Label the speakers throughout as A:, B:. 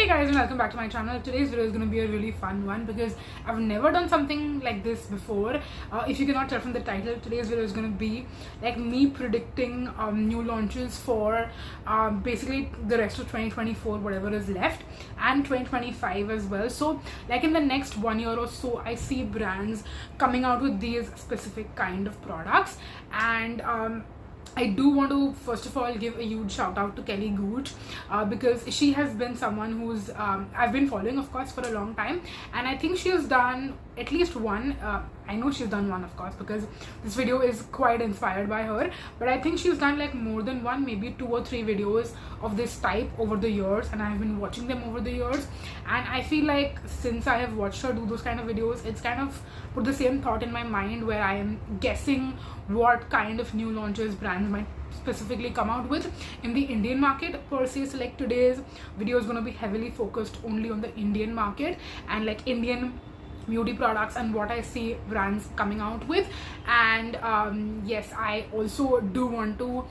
A: guys, and welcome back to my channel. Today's video is going to be a really fun one because I've never done something like this before. If you cannot tell from the title, today's video is going to be like me predicting new launches for basically the rest of 2024, whatever is left, and 2025 as well. So like in the next 1 year or so, I see brands coming out with these specific kind of products, and I do want to first of all give a huge shout out to Kelly Gooch because she has been someone who's I've been following, of course, for a long time, and I think she has done at least one. I know she's done one, of course, because this video is quite inspired by her, but I think she's done like more than one, maybe 2 or 3 videos of this type over the years, and I've been watching them over the years, and I feel like since I have watched her do those kind of videos, it's kind of put the same thought in my mind where I am guessing what kind of new launches brands might specifically come out with in the Indian market per se. So like today's video is going to be heavily focused only on the Indian market and like Indian beauty products and what I see brands coming out with. And yes, I also do want to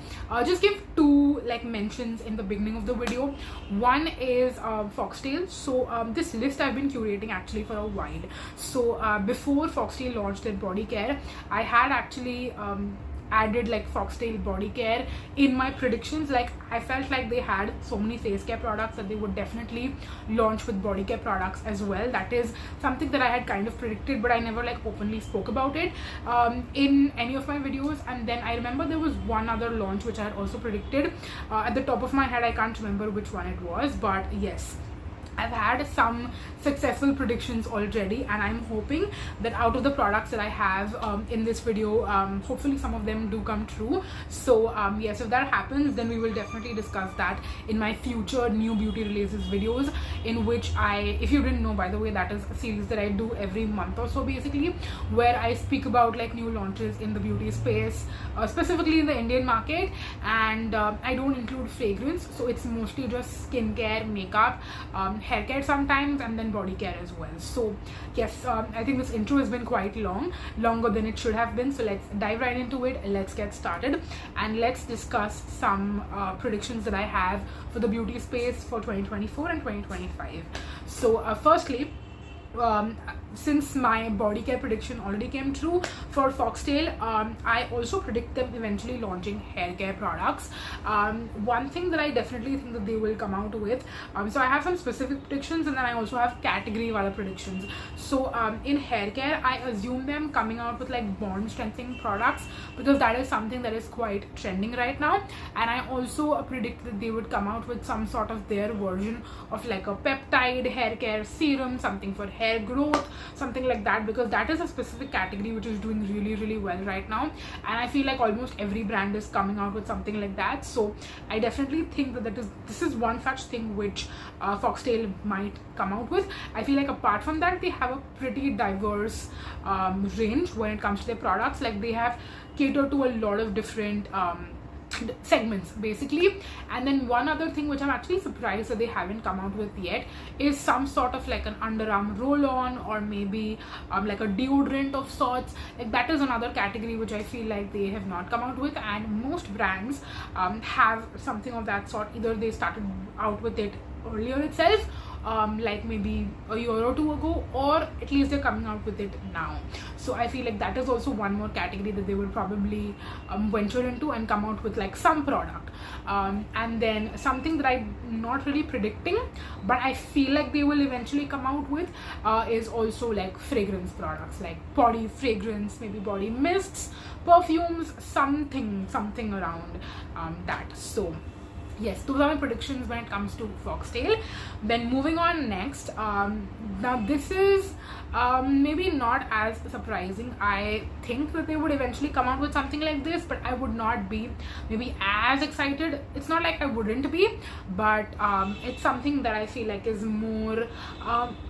A: just give 2 like mentions in the beginning of the video. One is Foxtail. So this list I've been curating actually for a while. So before Foxtail launched their body care, I had actually added like Foxtail body care in my predictions. Like I felt like they had so many face care products that they would definitely launch with body care products as well. That is something that I had kind of predicted, but I never like openly spoke about it in any of my videos. And then I remember there was one other launch which I had also predicted. At the top of my head I can't remember which one it was, but yes, I've had some successful predictions already, and I'm hoping that out of the products that I have in this video, hopefully some of them do come true. So yes, if that happens, then we will definitely discuss that in my future new beauty releases videos, in which if you didn't know, by the way, that is a series that I do every month or so basically, where I speak about like new launches in the beauty space, specifically in the Indian market. And I don't include fragrance, so it's mostly just skincare, makeup, hair care sometimes, and then body care as well. So yes, I think this intro has been quite longer than it should have been. So let's dive right into it. Let's get started and let's discuss some predictions that I have for the beauty space for 2024 and 2025. So firstly, since my body care prediction already came true for Foxtail, I also predict them eventually launching hair care products. One thing that I definitely think that they will come out with, so I have some specific predictions, and then I also have category wala predictions. So in hair care, I assume them coming out with like bond strengthening products because that is something that is quite trending right now. And I also predict that they would come out with some sort of their version of like a peptide hair care serum, something for hair growth, something like that, because that is a specific category which is doing really well right now, and I feel like almost every brand is coming out with something like that. So I definitely think that this is one such thing which Foxtail might come out with. I feel like apart from that, they have a pretty diverse range when it comes to their products. Like they have catered to a lot of different segments basically. And then one other thing which I'm actually surprised that they haven't come out with yet is some sort of like an underarm roll-on, or maybe like a deodorant of sorts. Like that is another category which I feel like they have not come out with, and most brands have something of that sort. Either they started out with it earlier itself, like maybe a year or 2 ago, or at least they're coming out with it now. So I feel like that is also one more category that they will probably venture into and come out with like some product. And then something that I'm not really predicting, but I feel like they will eventually come out with is also like fragrance products, like body fragrance, maybe body mists, perfumes, something around that. So yes, those are my predictions when it comes to Foxtail. Then moving on next, now this is maybe not as surprising. I think that they would eventually come out with something like this, but I would not be maybe as excited. It's not like I wouldn't be, but it's something that I feel like is more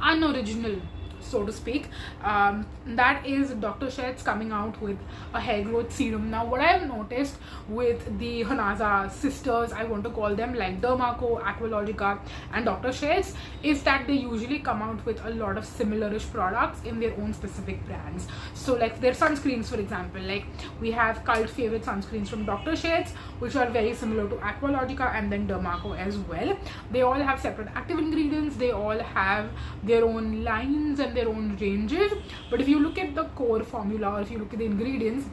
A: unoriginal. so to speak. That is Dr. Sheth's coming out with a hair growth serum. Now what I have noticed with the Honaza sisters, I want to call them, like Dermaco, Aqualogica and Dr. Sheth's, is that they usually come out with a lot of similarish products in their own specific brands. So like their sunscreens, for example, like we have cult favorite sunscreens from Dr. Sheth's, which are very similar to Aqualogica and then Dermaco as well. They all have separate active ingredients, they all have their own lines and their own ranges, but if you look at the core formula or if you look at the ingredients,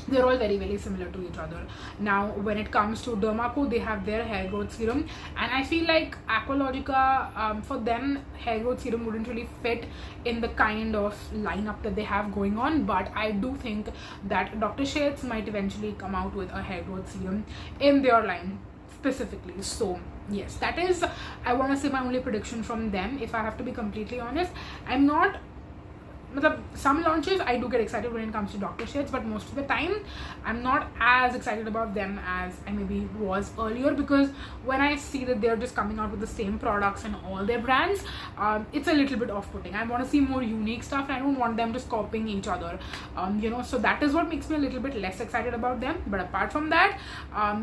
A: they're all very similar to each other. Now when it comes to Dermaco, they have their hair growth serum, and I feel like Aqualogica, for them hair growth serum wouldn't really fit in the kind of lineup that they have going on, but I do think that Dr. Sheth's might eventually come out with a hair growth serum in their line specifically. So yes, that is, I want to say, my only prediction from them. If I have to be completely honest, I'm not, some launches I do get excited when it comes to Dr. Sheth's, but most of the time I'm not as excited about them as I maybe was earlier, because when I see that they're just coming out with the same products in all their brands, it's a little bit off-putting. I want to see more unique stuff and I don't want them just copying each other, so that is what makes me a little bit less excited about them. But apart from that,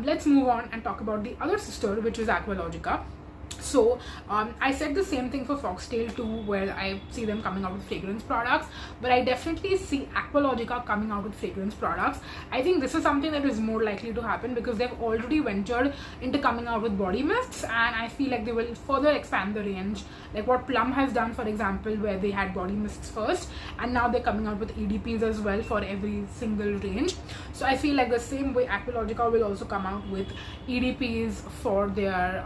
A: let's move on and talk about the other sister, which is Aqualogica. So I said the same thing for Foxtail too, where I see them coming out with fragrance products, but I definitely see Aqualogica coming out with fragrance products. I think this is something that is more likely to happen because they've already ventured into coming out with body mists, and I feel like they will further expand the range, like what Plum has done, for example, where they had body mists first and now they're coming out with EDPs as well for every single range. So I feel like the same way Aqualogica will also come out with EDPs for their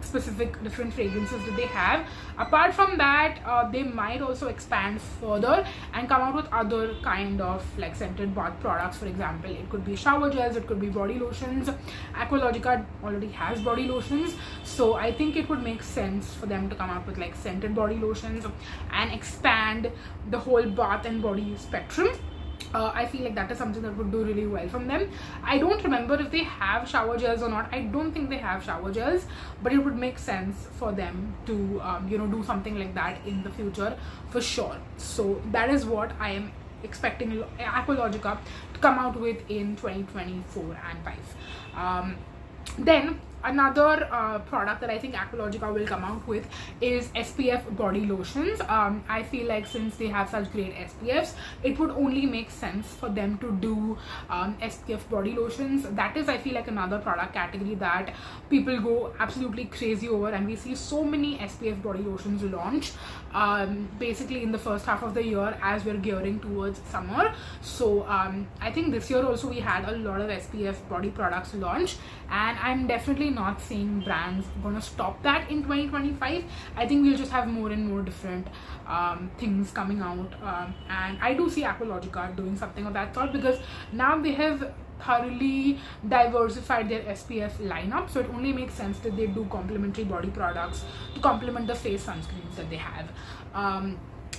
A: specific different fragrances that they have. Apart from that, they might also expand further and come out with other kind of like scented bath products. For example, it could be shower gels, it could be body lotions. Aqualogica already has body lotions, so I think it would make sense for them to come out with like scented body lotions and expand the whole bath and body spectrum. I feel like that is something that would do really well from them. I don't remember if they have shower gels or not. I don't think they have shower gels, but it would make sense for them to do something like that in the future for sure. So that is what I am expecting Aqualogica to come out with in 2024 and 5. Then another product that I think Aqualogica will come out with is SPF body lotions. I feel like since they have such great SPFs, it would only make sense for them to do SPF body lotions. That is, I feel like, another product category that people go absolutely crazy over, and we see so many SPF body lotions launch basically in the first half of the year as we're gearing towards summer. So I think this year also we had a lot of SPF body products launch, and I'm definitely not seeing brands gonna stop that in 2025. I think we'll just have more and more different things coming out, and I do see Aqualogica doing something of that sort because now they have thoroughly diversified their SPF lineup, so it only makes sense that they do complementary body products to complement the face sunscreens that they have.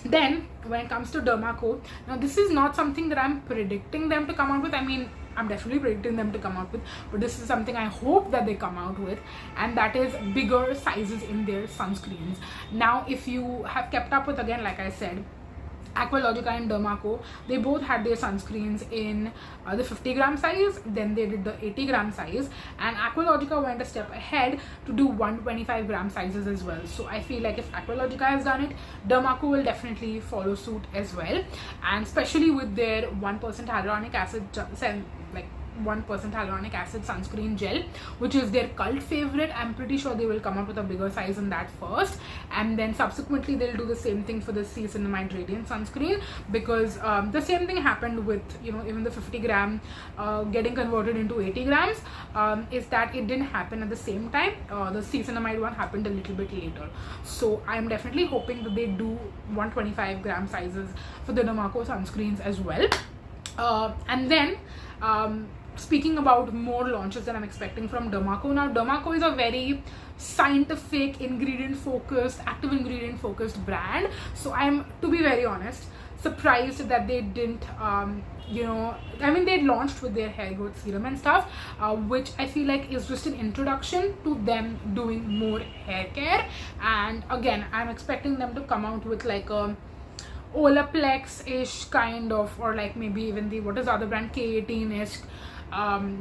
A: Then when it comes to Dermaco, now this is not something that I'm predicting them to come out with. I mean, I'm definitely predicting them to come out with, but this is something I hope that they come out with, and that is bigger sizes in their sunscreens. Now if you have kept up with, again, like I said, Aqualogica and Dermaco, they both had their sunscreens in the 50-gram size, then they did the 80-gram size, and Aqualogica went a step ahead to do 125-gram sizes as well. So I feel like if Aqualogica has done it, Dermaco will definitely follow suit as well, and especially with their 1% hyaluronic acid 1% hyaluronic acid sunscreen gel, which is their cult favorite. I'm pretty sure they will come up with a bigger size in that first, and then subsequently they'll do the same thing for the Niacinamide Radiant sunscreen, because the same thing happened with even the 50-gram getting converted into 80 grams, is that it didn't happen at the same time. The Niacinamide one happened a little bit later. So I'm definitely hoping that they do 125-gram sizes for the Dermaco sunscreens as well. And then speaking about more launches that I'm expecting from Dermaco. Now Dermaco is a very scientific, ingredient focused, active ingredient focused brand, so I'm, to be very honest, surprised that they didn't they launched with their hair growth serum and stuff, which I feel like is just an introduction to them doing more hair care. And again, I'm expecting them to come out with like a Olaplex-ish kind of, or like maybe even the, what is the other brand, K18-ish,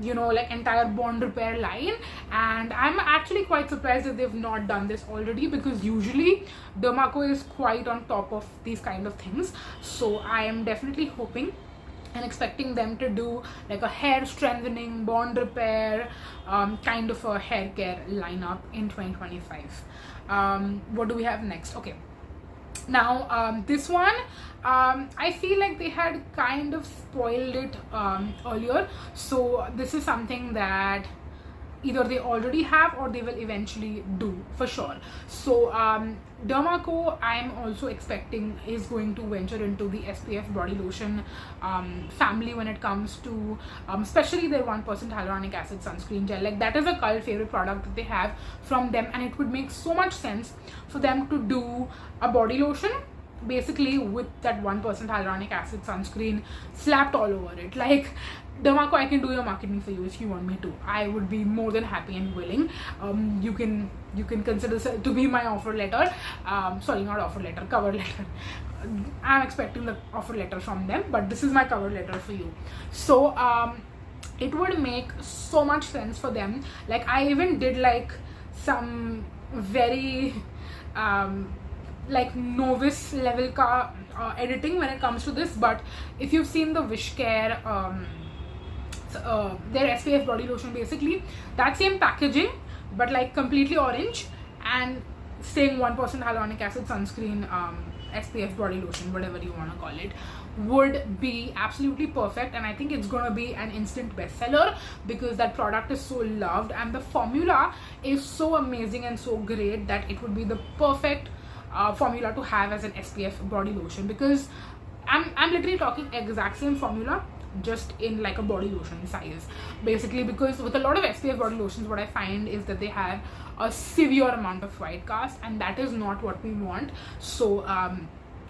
A: you know, like entire bond repair line. And I'm actually quite surprised that they've not done this already, because usually Dermaco is quite on top of these kind of things. So I am definitely hoping and expecting them to do like a hair strengthening, bond repair, kind of a hair care lineup in 2025. What do we have next? Okay, now this one, I feel like they had kind of spoiled it earlier, so this is something that either they already have or they will eventually do for sure. So Dermaco, I'm also expecting, is going to venture into the SPF body lotion family when it comes to especially their 1% hyaluronic acid sunscreen gel. Like, that is a cult favorite product that they have from them, and it would make so much sense for them to do a body lotion basically with that 1% hyaluronic acid sunscreen slapped all over it. Like, Dermaco, I can do your marketing for you if you want me to. I would be more than happy and willing. You can consider this to be my offer letter. Sorry, not offer letter, cover letter. I'm expecting the offer letter from them, but this is my cover letter for you. So it would make so much sense for them. Like, I even did like some very like novice level editing when it comes to this, but if you've seen the Wishcare their SPF body lotion, basically that same packaging but like completely orange and saying 1% hyaluronic acid sunscreen SPF body lotion, whatever you want to call it, would be absolutely perfect. And I think it's gonna be an instant bestseller because that product is so loved and the formula is so amazing and so great that it would be the perfect formula to have as an SPF body lotion, because I'm literally talking exact same formula, just in like a body lotion size basically. Because with a lot of SPF body lotions, what I find is that they have a severe amount of white cast, and that is not what we want. So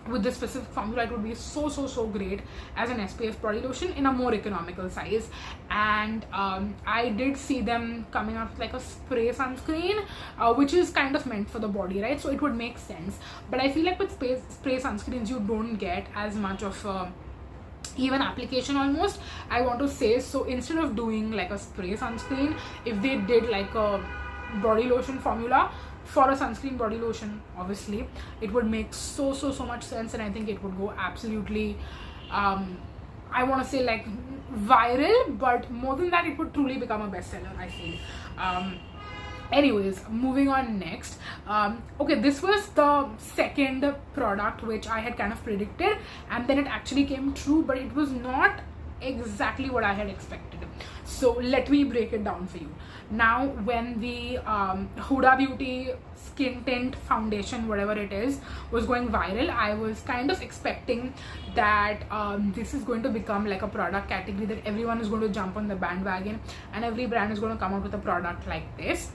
A: with this specific formula, it would be so great as an SPF body lotion in a more economical size. And I did see them coming out with like a spray sunscreen, which is kind of meant for the body, right? So it would make sense. But I feel like with spray sunscreens, you don't get as much of even application almost, I want to say. So instead of doing like a spray sunscreen, if they did like a body lotion formula for a sunscreen body lotion, obviously it would make so much sense. And I think it would go absolutely I want to say like viral, but more than that, it would truly become a bestseller, I feel. Anyways, moving on next. Okay, this was the second product which I had kind of predicted, and then it actually came true, but it was not exactly what I had expected. So let me break it down for you. Now, when the Huda Beauty skin tint foundation, whatever it is, was going viral, I was kind of expecting that this is going to become like a product category that everyone is going to jump on the bandwagon, and every brand is going to come out with a product like this.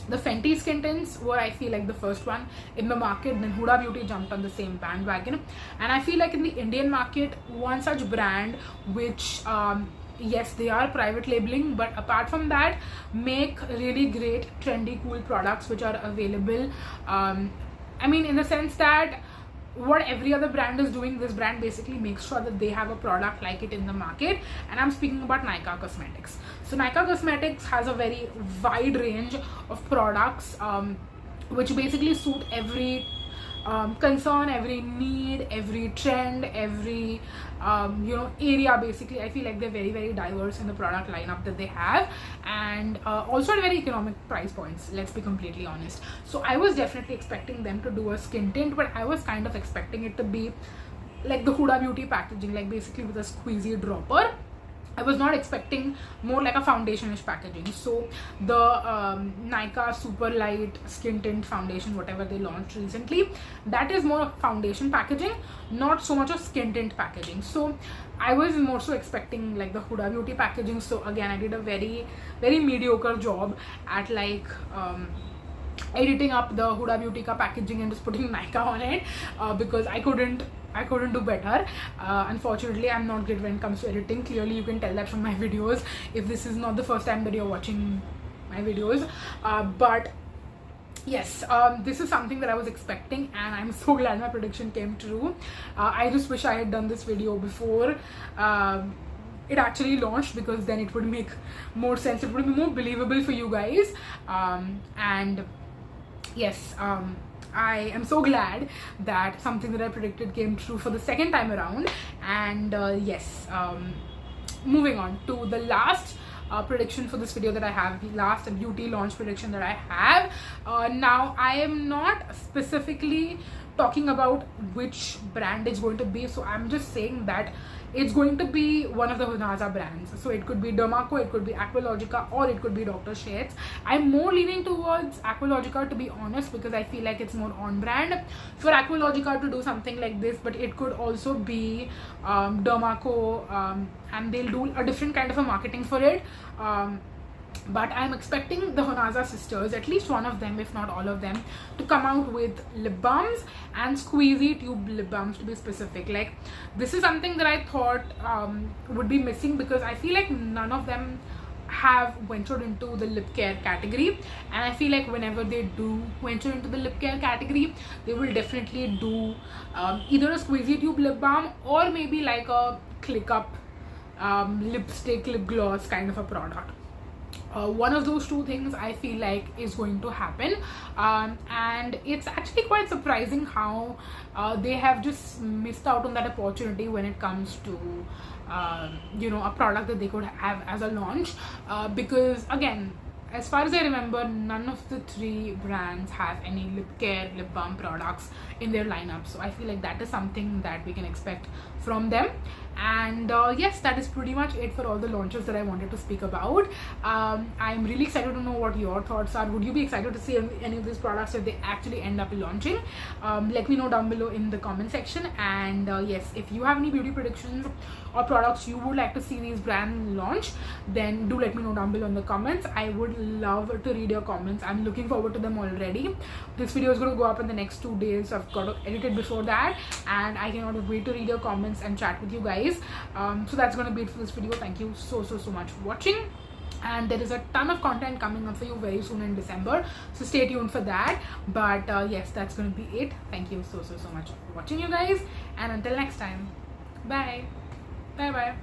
A: The Fenty skin tints were, I feel like, the first one in the market. Then Huda Beauty jumped on the same bandwagon, and I feel like in the Indian market, one such brand which yes, they are private labeling, but apart from that, make really great trendy cool products which are available. I mean, in the sense that what every other brand is doing, this brand basically makes sure that they have a product like it in the market. And I'm speaking about Nykaa Cosmetics. So Nykaa Cosmetics has a very wide range of products which basically suit every concern, every need, every trend, every area. Basically, I feel like they're very diverse in the product lineup that they have, and also at very economic price points, let's be completely honest. So I was definitely expecting them to do a skin tint, but I was kind of expecting it to be like the Huda Beauty packaging, like basically with a squeezy dropper. I was not expecting more like a foundation-ish packaging. So the Nykaa Super Light Skin Tint Foundation, whatever they launched recently, that is more foundation packaging, not so much of skin tint packaging. So I was more so expecting like the Huda Beauty packaging. So again, I did a very mediocre job at like editing up the Huda Beauty ka packaging and just putting Nykaa on it because I couldn't do better. Unfortunately, I'm not great when it comes to editing. Clearly, you can tell that from my videos if this is not the first time that you're watching my videos. But yes, this is something that I was expecting, and I'm so glad my prediction came true. I just wish I had done this video before it actually launched, because then it would make more sense, it would be more believable for you guys. And yes, I am so glad that something that I predicted came true for the second time around. And yes, moving on to the last prediction for this video that I have, the last beauty launch prediction that I have. Now, I am not specifically talking about which brand it's going to be, so I'm just saying that it's going to be one of the Honasa brands. So it could be Dermaco, it could be Aqualogica, or it could be Dr. Sheth's. I'm more leaning towards Aqualogica, to be honest, because I feel like it's more on brand for Aqualogica to do something like this. But it could also be Dermaco, and they'll do a different kind of a marketing for it. But I'm expecting the Honasa sisters, at least one of them, if not all of them, to come out with lip balms and squeezy tube lip balms, to be specific. Like, this is something that I thought would be missing, because I feel like none of them have ventured into the lip care category, and I feel like whenever they do venture into the lip care category, they will definitely do either a squeezy tube lip balm, or maybe like a click up lipstick, lip gloss kind of a product. One of those two things I feel like is going to happen, and it's actually quite surprising how they have just missed out on that opportunity when it comes to you know, a product that they could have as a launch, because again, as far as I remember, none of the three brands have any lip care, lip balm products in their lineup. So I feel like that is something that we can expect from them. And yes, that is pretty much it for all the launches that I wanted to speak about. I'm really excited to know what your thoughts are. Would you be excited to see any of these products if they actually end up launching? Let me know down below in the comment section. And yes, if you have any beauty predictions or products you would like to see these brands launch, then do let me know down below in the comments. I would love to read your comments. I'm looking forward to them already. This video is going to go up in the next 2 days, so I've got to edit it before that, and I cannot wait to read your comments and chat with you guys. So that's going to be it for this video. Thank you so much for watching, and there is a ton of content coming up for you very soon in December, so stay tuned for that. But yes, that's going to be it. Thank you so much for watching, you guys, and until next time, bye bye.